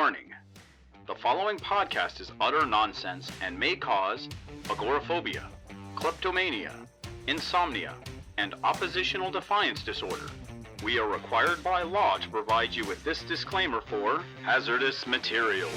Warning. The following podcast is utter nonsense and may cause agoraphobia, kleptomania, insomnia, and oppositional defiance disorder. We are required by law to provide you with this disclaimer for hazardous materials.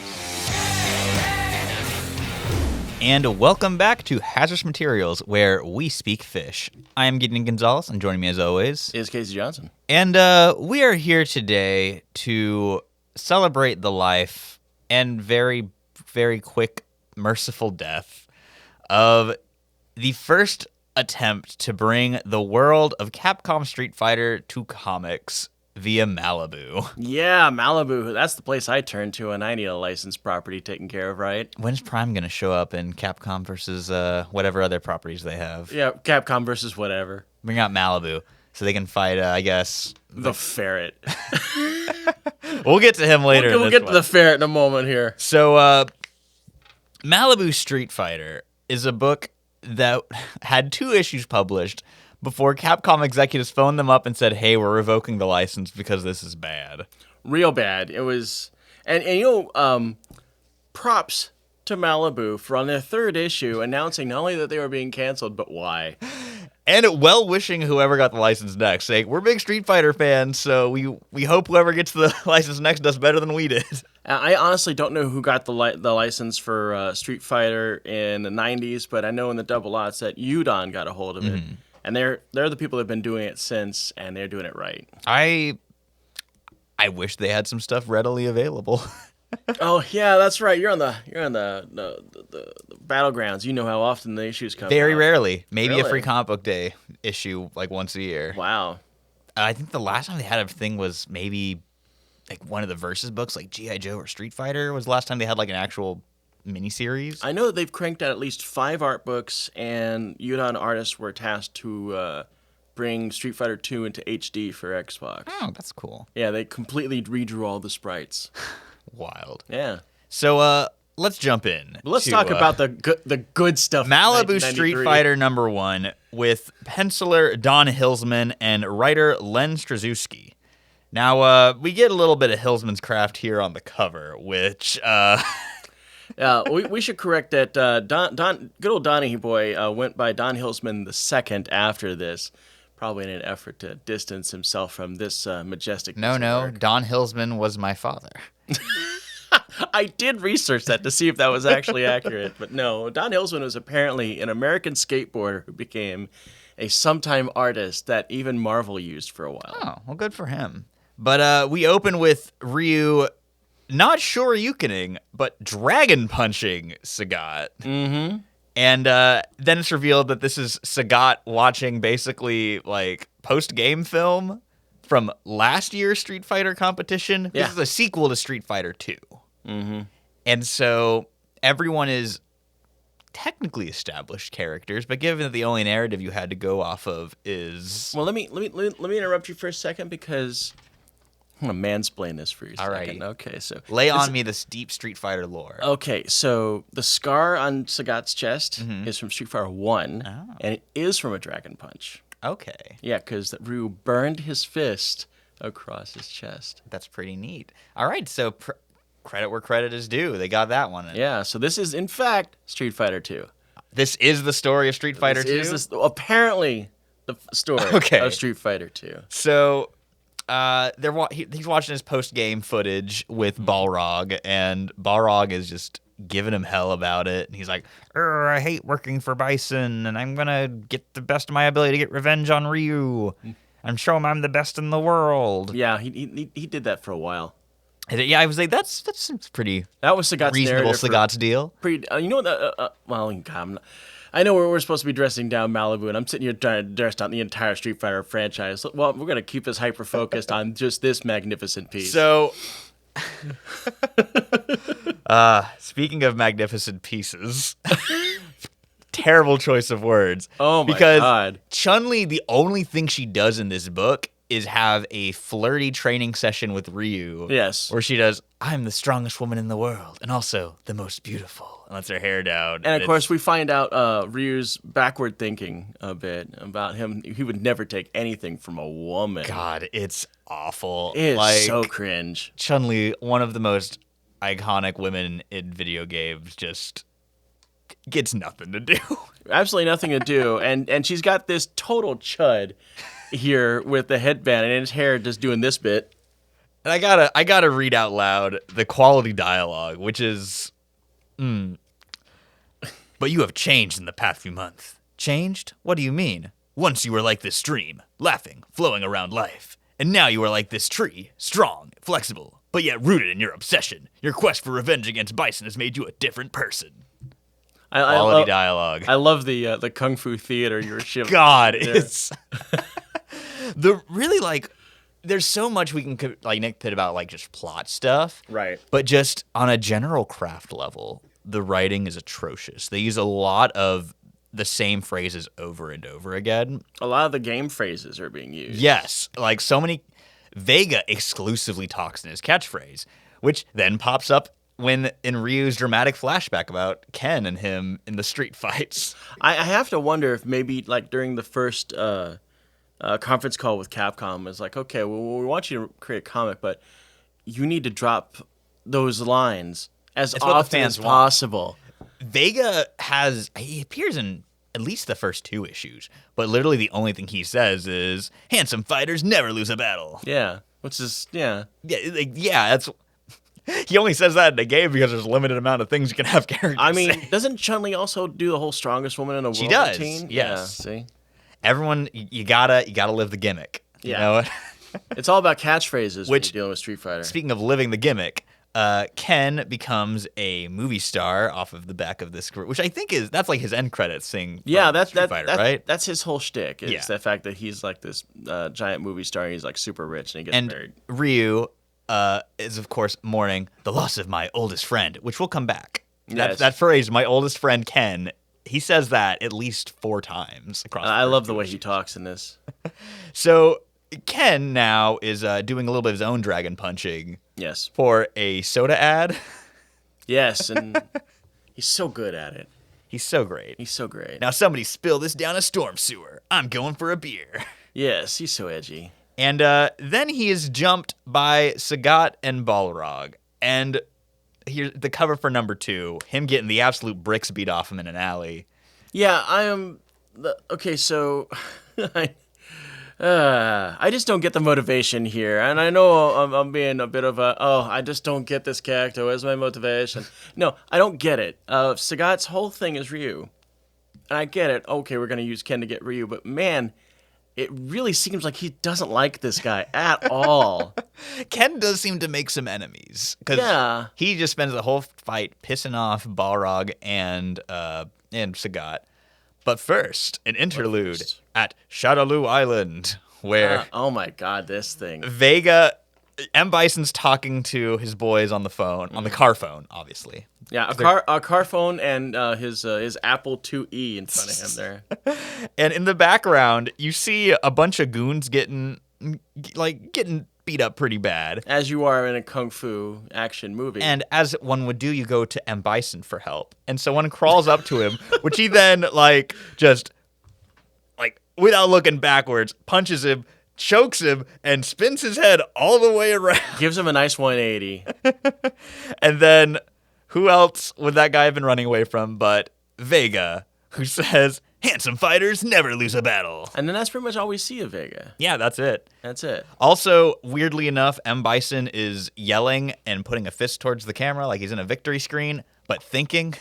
And welcome back to Hazardous Materials, where we speak fish. I am Gideon Gonzalez, and joining me as always is Casey Johnson. And we are here today to celebrate the life and very, very quick, merciful death of the first attempt to bring the world of Capcom Street Fighter to comics via Malibu. Yeah, Malibu. That's the place I turn to when I need a licensed property taken care of, right? When's Prime going to show up in Capcom versus whatever other properties they have? Yeah, Capcom versus whatever. Bring out Malibu so they can fight, I guess... The ferret. We'll get to him later. We'll get to the ferret in a moment here. So, Malibu Street Fighter is a book that had 2 issues published before Capcom executives phoned them up and said, hey, we're revoking the license because this is bad. Real bad. It was... And props to Malibu for on their 3rd issue announcing not only that they were being canceled, but why. And well-wishing whoever got the license next, saying, we're big Street Fighter fans, so we hope whoever gets the license next does better than we did. I honestly don't know who got the license for Street Fighter in the 90s, but I know in the double odds that Udon got a hold of it. And they're the people that have been doing it since, and they're doing it right. I wish they had some stuff readily available. Oh yeah, that's right. You're on the battlegrounds. You know how often the issues come. Very out. rarely. Maybe Really? a free comic book day issue like once a year. Wow. I think the last time they had a thing was maybe like one of the Versus books, like G.I. Joe or Street Fighter was the last time they had like an actual miniseries. I know that they've cranked out at least 5 art books, and Udon artists were tasked to bring Street Fighter 2 into HD for Xbox. Oh, that's cool. Yeah, they completely redrew all the sprites. Wild. Yeah. So let's jump in. Let's talk about the good stuff. Malibu Street Fighter #1 with penciler Don Hilsman and writer Len Strazewski. Now, we get a little bit of Hilsman's craft here on the cover, which... we should correct that good old Donnie boy went by Don Hilsman II after this, probably in an effort to distance himself from this majestic piece of work. Don Hilsman was my father. I did research that to see if that was actually accurate, but no. Don Hilsman was apparently an American skateboarder who became a sometime artist that even Marvel used for a while. Oh, well, good for him. But we open with Ryu not Shoryukening, but dragon punching Sagat. Mm-hmm. And then it's revealed that this is Sagat watching basically like post-game film from last year's Street Fighter competition. Yeah. This is a sequel to Street Fighter 2. Mm-hmm. And so everyone is technically established characters, but given that the only narrative you had to go off of is... Well, let me interrupt you for a second because I'm going to mansplain this for you a Alrighty. second. Okay, so... Lay on me this deep Street Fighter lore. Okay, so the scar on Sagat's chest is from Street Fighter 1, and it is from a Dragon Punch. Okay. Yeah, because Ryu burned his fist across his chest. That's pretty neat. All right, so credit where credit is due. They got that one. Yeah, so this is, in fact, Street Fighter 2. This is the story of Street Fighter 2? This is apparently the story of Street Fighter 2. So he's watching his post-game footage with Balrog, and Balrog is just giving him hell about it. And he's like, I hate working for Bison, and I'm going to get the best of my ability to get revenge on Ryu and show him I'm the best in the world. Yeah, he did that for a while. Yeah, I was like, that seems pretty that was Sagat's reasonable Sagat's deal. You know what? Well, God, I know we're supposed to be dressing down Malibu, and I'm sitting here trying to dress down the entire Street Fighter franchise. Well, we're going to keep us hyper-focused on just this magnificent piece. So... speaking of magnificent pieces, terrible choice of words. Oh my because God. Chun-Li, the only thing she does in this book is have a flirty training session with Ryu. Yes. Where she does, I'm the strongest woman in the world, and also the most beautiful, and lets her hair down. And of course, we find out Ryu's backward thinking a bit about him. He would never take anything from a woman. God, it's awful. It is so cringe. Chun-Li, one of the most iconic women in video games just gets nothing to do. Absolutely nothing to do. And she's got this total chud here with the headband and his hair just doing this bit. And I gotta read out loud the quality dialogue, which is, But you have changed in the past few months. Changed? What do you mean? Once you were like this stream, laughing, flowing around life. And now you are like this tree, strong, flexible, but yet rooted in your obsession. Your quest for revenge against Bison has made you a different person. Quality dialogue. I love the Kung Fu theater you're shivering. God, it's... There's so much we can nitpick about just plot stuff. Right. But just on a general craft level, the writing is atrocious. They use a lot of the same phrases over and over again. A lot of the game phrases are being used. Yes. So many... Vega exclusively talks in his catchphrase, which then pops up when in Ryu's dramatic flashback about Ken and him in the street fights. I have to wonder if maybe during the first... conference call with Capcom is okay, well, we want you to create a comic, but you need to drop those lines as often as possible. Vega he appears in at least the first 2 issues, but literally the only thing he says is, handsome fighters never lose a battle. Yeah, which is, yeah. That's... He only says that in the game because there's a limited amount of things you can have characters say. Doesn't Chun-Li also do the whole strongest woman in the world She does, routine? yes. Yeah, see? Everyone, you gotta live the gimmick. You know? It's all about catchphrases when you're dealing with Street Fighter. Speaking of living the gimmick, Ken becomes a movie star off of the back of this group, which I think that's his end credits thing. That's Street Fighter, right? That's his whole shtick. Is the fact that he's this giant movie star. And he's super rich and he gets married. Ryu is of course mourning the loss of my oldest friend, which will come back. Yes. That phrase, my oldest friend Ken. He says that at least 4 times across. I love the way he talks in this. So Ken now is doing a little bit of his own dragon punching. Yes. For a soda ad. Yes, and he's so good at it. He's so great. He's so great. Now somebody spill this down a storm sewer. I'm going for a beer. Yes, he's so edgy. And then he is jumped by Sagat and Balrog. And here's the cover for number 2, him getting the absolute bricks beat off him in an alley. Yeah, I am... Okay, so... I just don't get the motivation here. And I know I'm being a bit of I just don't get this character. Where's my motivation? No, I don't get it. Sagat's whole thing is Ryu. And I get it. Okay, we're going to use Ken to get Ryu. But man, it really seems like he doesn't like this guy at all. Ken does seem to make some enemies. Because he just spends the whole fight pissing off Balrog and Sagat. But first, an interlude at Shadaloo Island, where... oh my god, this thing. Vega... M. Bison's talking to his boys on the phone, on the car phone, obviously. Yeah, a car phone and his Apple IIe in front of him there. And in the background, you see a bunch of goons getting beat up pretty bad. As you are in a kung fu action movie. And as one would do, you go to M. Bison for help. And someone crawls up to him, which he then, without looking backwards, punches him, chokes him, and spins his head all the way around. Gives him a nice 180. And then, who else would that guy have been running away from but Vega, who says, handsome fighters never lose a battle. And then that's pretty much all we see of Vega. Yeah, that's it. That's it. Also, weirdly enough, M. Bison is yelling and putting a fist towards the camera like he's in a victory screen, but thinking.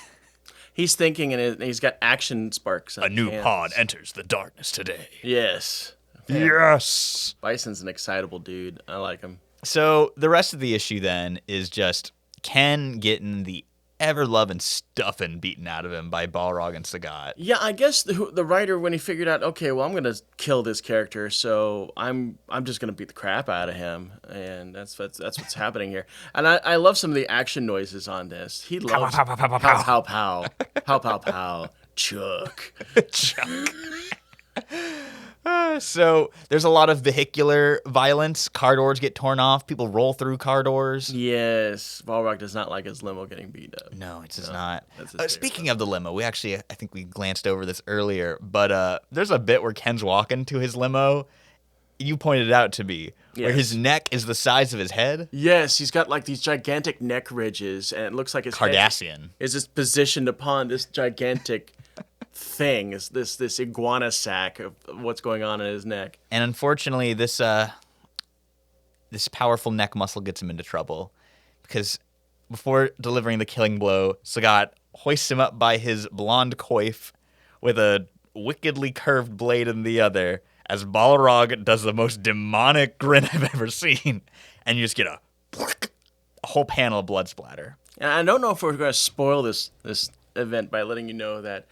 He's thinking, and he's got action sparks. A new pawn enters the darkness today. Yes. Man. Yes. Bison's an excitable dude. I like him. So the rest of the issue then is just Ken getting the ever-loving stuffing beaten out of him by Balrog and Sagat. Yeah, I guess the writer, when he figured out, okay, well, I'm going to kill this character, so I'm just going to beat the crap out of him, and that's what's happening here. And I love some of the action noises on this. He loves pow, pow, pow, pow, pow, pow, pow, pow, pow, pow, Chuck. Chuck. So there's a lot of vehicular violence. Car doors get torn off. People roll through car doors. Yes. Balrog does not like his limo getting beat up. No, it does not. favorite. Speaking of the limo, I think we glanced over this earlier, but there's a bit where Ken's walking to his limo. you pointed out to me, where his neck is the size of his head. Yes, he's got like these gigantic neck ridges, and it looks like his head Cardassian. is just positioned upon this gigantic thing, is this iguana sack of what's going on in his neck. And unfortunately, this powerful neck muscle gets him into trouble, because before delivering the killing blow, Sagat hoists him up by his blonde coif with a wickedly curved blade in the other, as Balrog does the most demonic grin I've ever seen, and you just get a whole panel of blood splatter. And I don't know if we're going to spoil this event by letting you know that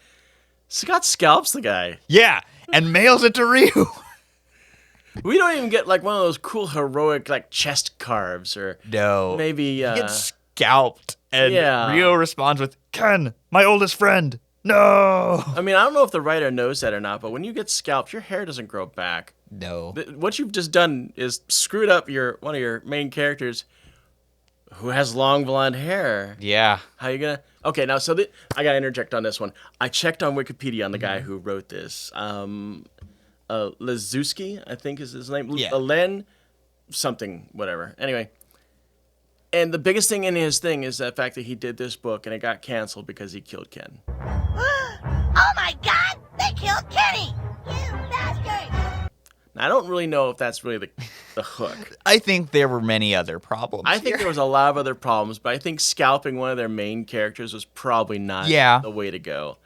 Sagat scalps the guy. Yeah, and mails it to Ryu. We don't even get like one of those cool heroic like chest carves or No. maybe He gets scalped, and Yeah. Ryo responds with, Ken, my oldest friend, no. I mean, I don't know if the writer knows that or not, but when you get scalped, your hair doesn't grow back. No. What you've just done is screwed up one of your main characters who has long blonde hair. Yeah. How you gonna? Okay, now I gotta interject on this one. I checked on Wikipedia on the guy who wrote this. Lazewski, I think is his name. Yeah. Len something, whatever. Anyway. And the biggest thing in his thing is the fact that he did this book and it got canceled because he killed Ken. Oh my God! They killed Kenny! You bastard! Now, I don't really know if that's really the hook. I think there were many other problems. I think there was a lot of other problems, but I think scalping one of their main characters was probably not the way to go.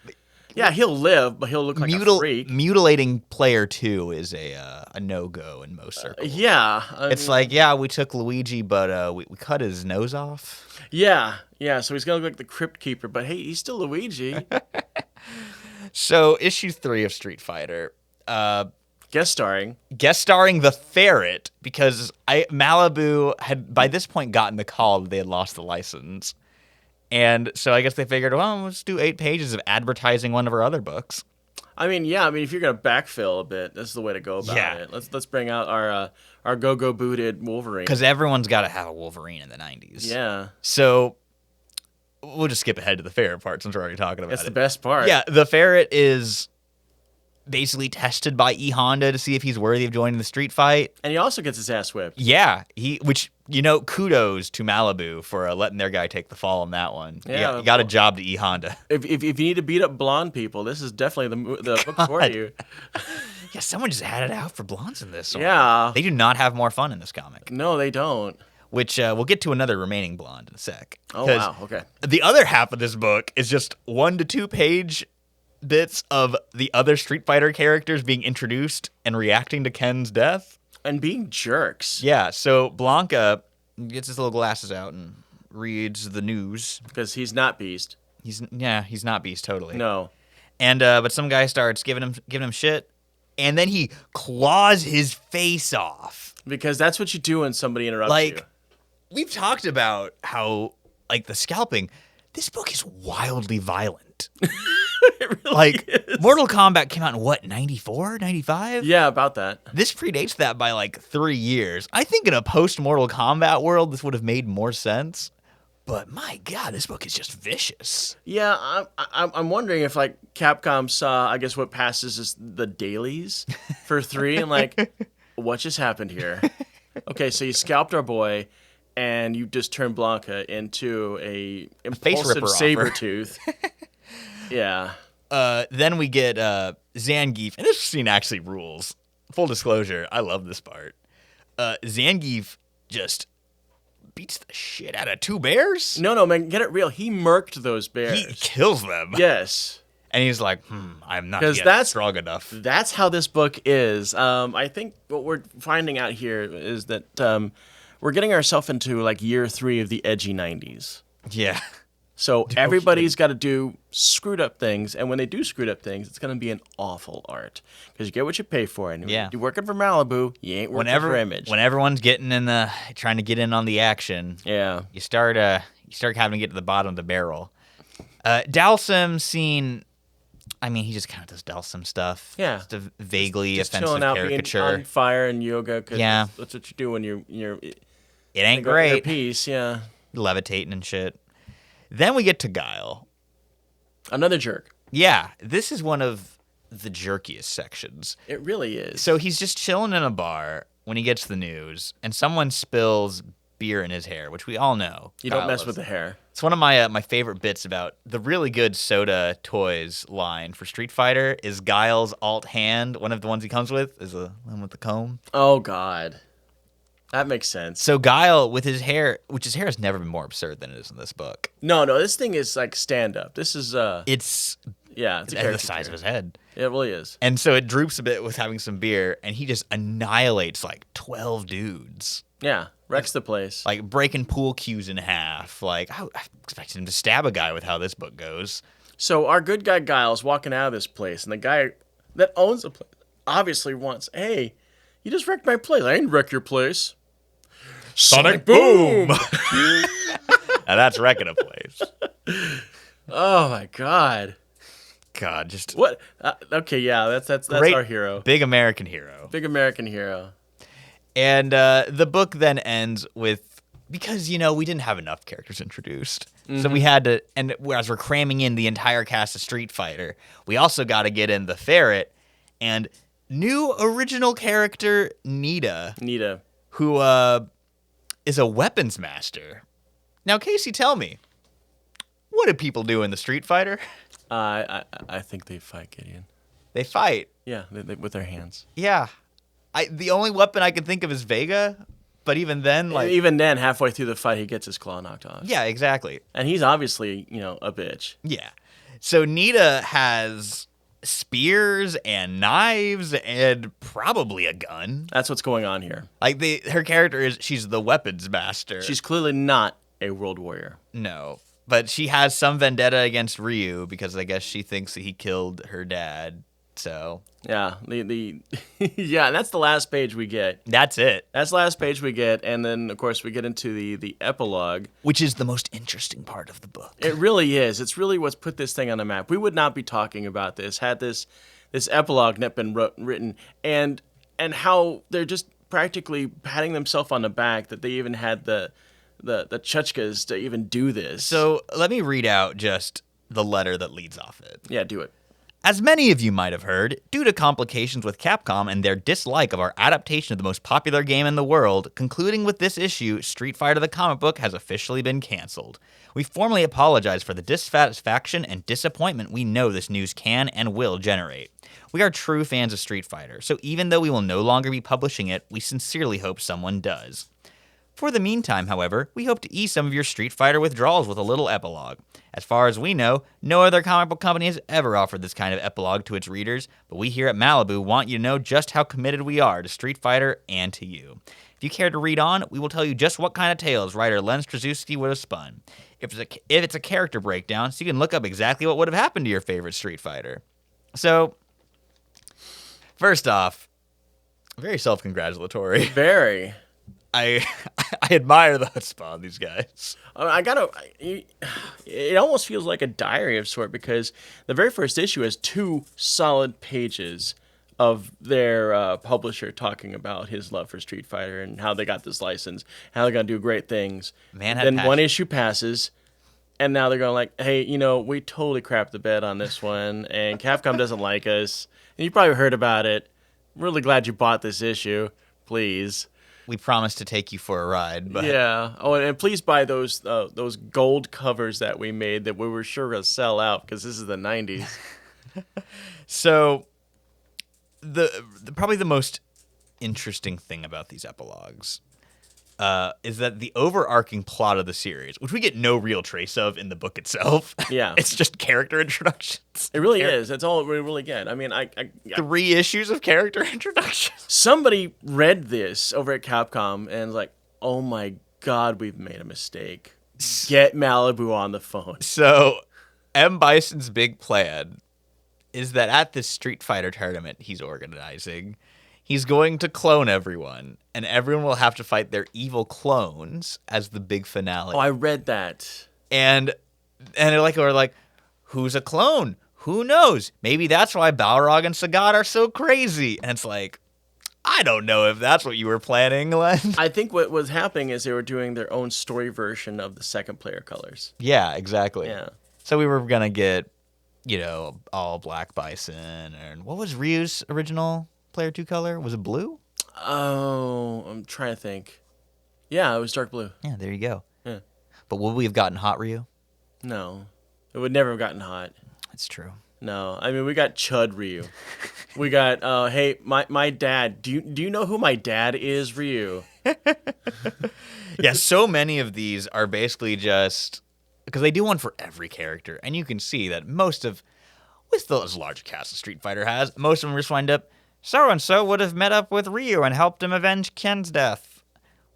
Yeah, he'll live, but he'll look like a freak. Mutilating player 2 is a no-go in most circles. Yeah. It's like, we took Luigi, but we cut his nose off. Yeah, so he's going to look like the Crypt Keeper, but hey, he's still Luigi. So, issue 3 of Street Fighter. Guest starring The Ferret, because Malibu had, by this point, gotten the call that they had lost the license. And so I guess they figured, well, let's do 8 pages of advertising one of our other books. I mean, if you're going to backfill a bit, that's the way to go about it. Let's bring out our go-go booted Wolverine. Because everyone's got to have a Wolverine in the 90s. Yeah. So we'll just skip ahead to the Ferret part since we're already talking about That's it. the best part. Yeah, the Ferret is basically tested by E Honda to see if he's worthy of joining the street fight. And he also gets his ass whipped. Yeah, kudos to Malibu for letting their guy take the fall on that one. Yeah, you got a job to E Honda. If you need to beat up blonde people, this is definitely the book for you. Yeah, someone just had it out for blondes in this one. Yeah. They do not have more fun in this comic. No, they don't. Which we'll get to another remaining blonde in a sec. Oh, wow, okay. The other half of this book is just 1 to 2 page bits of the other Street Fighter characters being introduced and reacting to Ken's death. And being jerks. Yeah, so Blanca gets his little glasses out and reads the news. Because he's not Beast. He's not Beast, totally. No. And but some guy starts giving him shit, and then he claws his face off. Because that's what you do when somebody interrupts you. We've talked about how, the scalping, this book is wildly violent. It really is. Mortal Kombat came out in 94, 95? Yeah, about that. This predates that by 3 years. I think in a post-Mortal Kombat world, this would have made more sense. But my God, this book is just vicious. Yeah, I'm wondering if Capcom saw, I guess, what passes as the dailies for 3 and what just happened here? Okay, so you scalped our boy, and you just turned Blanca into a impulsive saber-tooth. Yeah. Then we get Zangief, and this scene actually rules. Full disclosure, I love this part. Zangief just beats the shit out of 2 bears. No, man, get it real. He murked those bears. He kills them. Yes. And he's like, I'm not yet strong enough. That's how this book is. I think what we're finding out here is that we're getting ourselves into year 3 of the edgy 90s. Yeah. So everybody's got to do screwed up things, and when they do screwed up things, it's going to be an awful art because you get what you pay for. And when you're working for Malibu, you ain't working for Image. When everyone's getting trying to get in on the action, you start having to get to the bottom of the barrel. Dalsum scene. I mean, he just kind of does Dalsum stuff. Yeah, just a vaguely just offensive chilling out, caricature. Being on fire and yoga. Cause yeah, that's what you do when you're. It ain't great. Peace, yeah. Levitating and shit. Then we get to Guile. Another jerk. Yeah, this is one of the jerkiest sections. It really is. So he's just chilling in a bar when he gets the news, and someone spills beer in his hair, which we all know. You don't Kyle mess loves with the hair. It's one of my favorite bits about the really good Soda Toys line for Street Fighter is Guile's alt hand. One of the ones he comes with is the one with the comb. Oh, God. That makes sense. So Guile, with his hair, which his hair has never been more absurd than it is in this book. No, this thing is like stand-up. This is, It's it's a the character size of chair. his head. It really is. And so it droops a bit with having some beer, and he just annihilates like 12 dudes. Yeah, wrecks the place. Like breaking pool cues in half. Like, I expected him to stab a guy with how this book goes. So our good guy Giles walking out of this place, and the guy that owns the place obviously wants, hey, you just wrecked my place. I didn't wreck your place. Sonic boom! Now that's wrecking a place. Oh my God. God, just What? Okay, yeah, that's great, our hero. big American hero. Big American hero. And the book then ends with, because, we didn't have enough characters introduced. So we had to, and as we're cramming in the entire cast of Street Fighter, we also got to get in the Ferret and new original character, Nita, who is a weapons master. Now, Casey, tell me, what do people do in the Street Fighter? I think they fight, Gideon. They fight. Yeah, they, with their hands. Yeah. The only weapon I can think of is Vega, but even then, Even then, halfway through the fight, he gets his claw knocked off. Yeah, exactly. And he's obviously, a bitch. Yeah. So Nita has spears and knives and probably a gun. That's what's going on here. Like her character she's the weapons master. She's clearly not a world warrior. No. But she has some vendetta against Ryu because I guess she thinks that he killed her dad. So yeah, yeah, and that's the last page we get. That's it. That's the last page we get, and then of course we get into the epilogue, which is the most interesting part of the book. It really is. It's really what's put this thing on the map. We would not be talking about this had this epilogue not been written, and how they're just practically patting themselves on the back that they even had the chuchkas to even do this. So let me read out just the letter that leads off it. Yeah, do it. As many of you might have heard, due to complications with Capcom and their dislike of our adaptation of the most popular game in the world, concluding with this issue, Street Fighter the comic book has officially been canceled. We formally apologize for the dissatisfaction and disappointment we know this news can and will generate. We are true fans of Street Fighter, so even though we will no longer be publishing it, we sincerely hope someone does. For the meantime, however, we hope to ease some of your Street Fighter withdrawals with a little epilogue. As far as we know, no other comic book company has ever offered this kind of epilogue to its readers, but we here at Malibu want you to know just how committed we are to Street Fighter and to you. If you care to read on, we will tell you just what kind of tales writer Len Straczewski would have spun. If it's a character breakdown, so you can look up exactly what would have happened to your favorite Street Fighter. So, first off, very self-congratulatory. Very. I admire the chutzpah on these guys. It almost feels like a diary of sort because the very first issue has 2 solid pages of their publisher talking about his love for Street Fighter and how they got this license, how they're going to do great things. Man had then passion. One issue passes, and now they're going like, hey, we totally crapped the bed on this one, and Capcom doesn't like us. And you probably heard about it. I'm really glad you bought this issue. Please. We promised to take you for a ride, but Yeah. Oh, and please buy those gold covers that we made that we were sure to sell out because this is the 90s. So the probably the most interesting thing about these epilogues is that the overarching plot of the series, which we get no real trace of in the book itself, Yeah. it's just character introductions. It really is. That's all we really get. I mean, I 3 issues of character introductions. somebody read this over at Capcom and was like, oh my God, we've made a mistake. Get Malibu on the phone. So M. Bison's big plan is that at this Street Fighter tournament he's organizing, he's going to clone everyone, and everyone will have to fight their evil clones as the big finale. Oh, I read that. And they're like, who's a clone? Who knows? Maybe that's why Balrog and Sagat are so crazy. And it's like, I don't know if that's what you were planning, Len. I think what was happening is they were doing their own story version of the second player colors. Yeah, exactly. Yeah. So we were going to get all black Bison. And what was Ryu's original Player 2 color? Was it blue? Oh, I'm trying to think. Yeah, it was dark blue. Yeah, there you go. Yeah. But would we have gotten hot Ryu? No, it would never have gotten hot. That's true. No, I mean we got Chud Ryu. We got hey my dad. Do you know who my dad is, Ryu? Yeah, so many of these are basically just because they do one for every character, and you can see that with those large casts Street Fighter has, most of them just wind up, so-and-so would have met up with Ryu and helped him avenge Ken's death.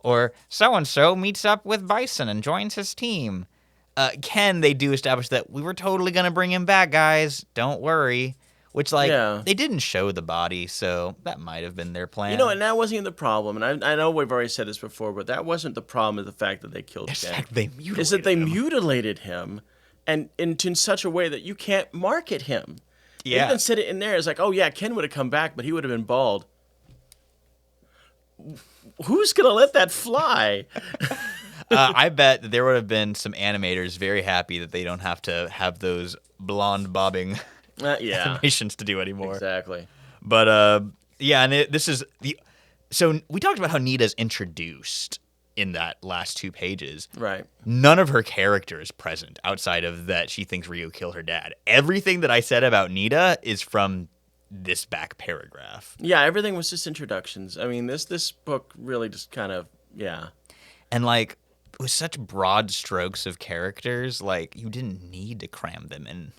Or so-and-so meets up with Bison and joins his team. Ken, they do establish that we were totally going to bring him back, guys. Don't worry. Which, they didn't show the body, so that might have been their plan. And that wasn't even the problem. And I know we've already said this before, but that wasn't the problem with the fact that they killed Ken. It's that they mutilated him and in such a way that you can't market him. Yeah. They even said it in there. It's like, oh, yeah, Ken would have come back, but he would have been bald. Who's going to let that fly? I bet that there would have been some animators very happy that they don't have to have those blonde bobbing animations to do anymore. Exactly. But, and this is so we talked about how Nita's introduced in that last 2 pages. Right. None of her character is present outside of that she thinks Ryu killed her dad. Everything that I said about Nita is from this back paragraph. Yeah, everything was just introductions. I mean, this book really just kind of, And, with such broad strokes of characters, you didn't need to cram them in.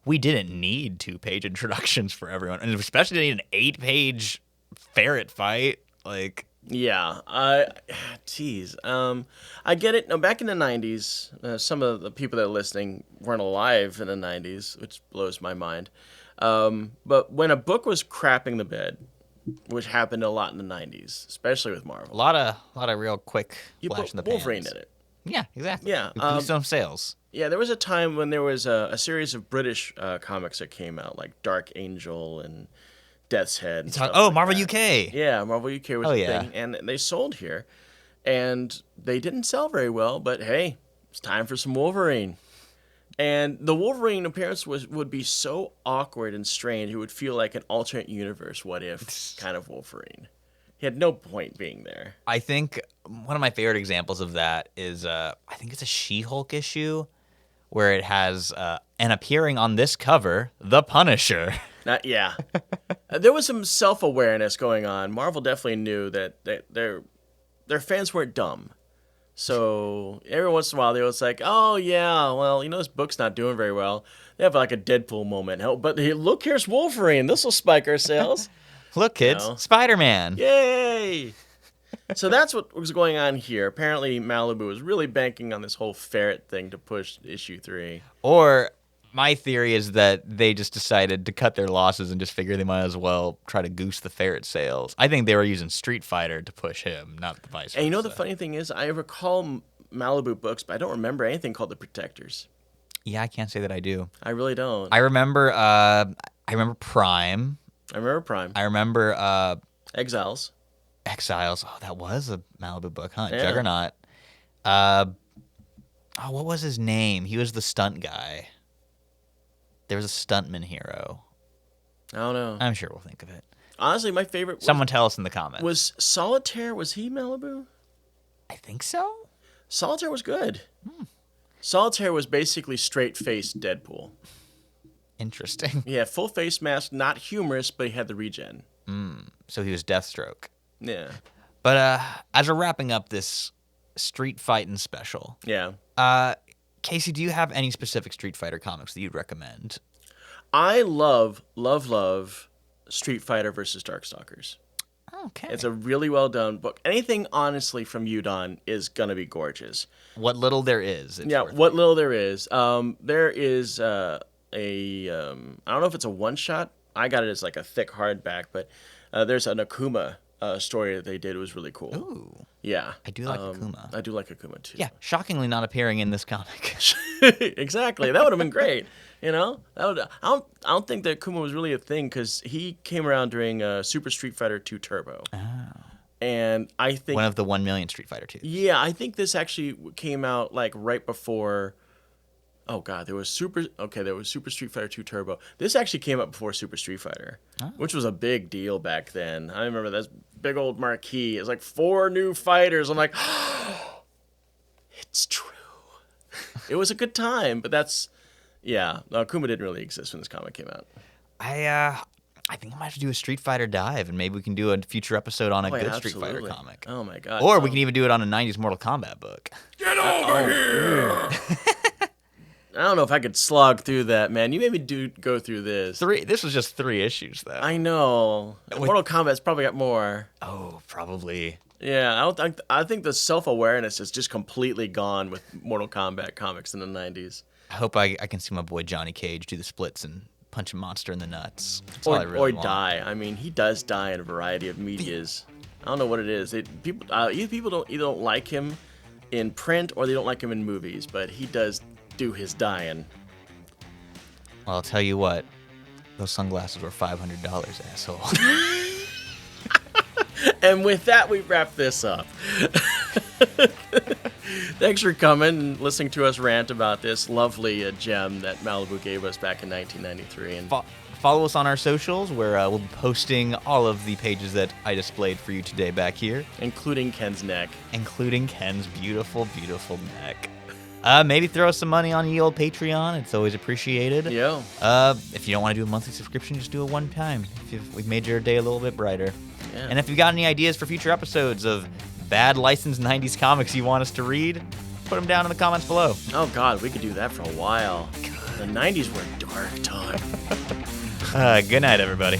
We didn't need 2-page introductions for everyone. And especially didn't need an 8-page ferret fight. Yeah, geez. I get it. No, back in the 90s, some of the people that are listening weren't alive in the 90s, which blows my mind. But when a book was crapping the bed, which happened a lot in the 90s, especially with Marvel. A lot of real quick flash in the pans. Wolverine did it. Yeah, exactly. Yeah. Some sales. Yeah, there was a time when there was a series of British comics that came out, like Dark Angel and Death's Head. And Marvel that. UK. Yeah, Marvel UK was a thing, and they sold here. And they didn't sell very well, but hey, it's time for some Wolverine. And the Wolverine appearance would be so awkward and strange, it would feel like an alternate universe, what if kind of Wolverine. He had no point being there. I think one of my favorite examples of that is, I think it's a She-Hulk issue, where it has, and appearing on this cover, the Punisher. Yeah. There was some self-awareness going on. Marvel definitely knew that their fans weren't dumb. So every once in a while, they was like, oh, yeah, well, this book's not doing very well. They have a Deadpool moment. But hey, look, here's Wolverine. This will spike our sales. Look, kids, Spider-Man. Yay! So that's what was going on here. Apparently, Malibu was really banking on this whole ferret thing to push issue 3. Or my theory is that they just decided to cut their losses and just figure they might as well try to goose the ferret sales. I think they were using Street Fighter to push him, not the vice versa. And the funny thing is, I recall Malibu books, but I don't remember anything called The Protectors. Yeah, I can't say that I do. I really don't. I remember Prime. I remember Prime. I remember Exiles. Oh, that was a Malibu book, huh? Yeah. Juggernaut. What was his name? He was the stunt guy. There was a stuntman hero. I don't know. I'm sure we'll think of it. Honestly, my favorite Someone tell us in the comments. Was Solitaire, was he Malibu? I think so. Solitaire was good. Solitaire was basically straight-faced Deadpool. Interesting. Yeah, full face mask, not humorous, but he had the regen. So he was Deathstroke. Yeah. But as we're wrapping up this Street Fightin' special, Casey, do you have any specific Street Fighter comics that you'd recommend? I love Street Fighter versus Darkstalkers. Okay. It's a really well done book. Anything, honestly, from Udon is going to be gorgeous. What little there is. What little there is. There is I don't know if it's a one-shot. I got it as a thick hardback, but there's an Akuma story that they did. It was really cool. Ooh. Yeah. I do like Akuma. I do like Akuma, too. Yeah, shockingly not appearing in this comic. Exactly. That would have been great. I don't think that Akuma was really a thing because he came around during Super Street Fighter 2 Turbo. Oh. And I think... One of the 1 million Street Fighter 2s. Yeah, I think this actually came out right before Oh God, there was Super Street Fighter 2 Turbo. This actually came up before Super Street Fighter, which was a big deal back then. I remember that big old marquee. It was like 4 new fighters. I'm like, it's true. It was a good time, but Kuma didn't really exist when this comic came out. I think I might have to do a Street Fighter dive, and maybe we can do a future episode on a good Street Fighter comic. Oh my God! Or we can even do it on a '90s Mortal Kombat book. Get over here! I don't know if I could slog through that, man. You made me go through this. This was just 3 issues, though. I know. Mortal Kombat's probably got more. Oh, probably. Yeah, I think the self-awareness is just completely gone with Mortal Kombat comics in the 90s. I hope I can see my boy Johnny Cage do the splits and punch a monster in the nuts. That's all I really want. Die. I mean, he does die in a variety of medias. I don't know what it is. Either people don't like him in print or they don't like him in movies, but he does do his dying. Well, I'll tell you what. Those sunglasses were $500, asshole. And with that, we wrap this up. Thanks for coming and listening to us rant about this lovely gem that Malibu gave us back in 1993. And follow us on our socials, where we'll be posting all of the pages that I displayed for you today back here. Including Ken's neck. Including Ken's beautiful, beautiful neck. Maybe throw us some money on the old Patreon. It's always appreciated. Yeah. If you don't want to do a monthly subscription, just do it one time. We've made your day a little bit brighter. Yeah. And if you've got any ideas for future episodes of bad licensed 90s comics you want us to read, put them down in the comments below. Oh, God, we could do that for a while. The 90s were a dark time. Good night, everybody.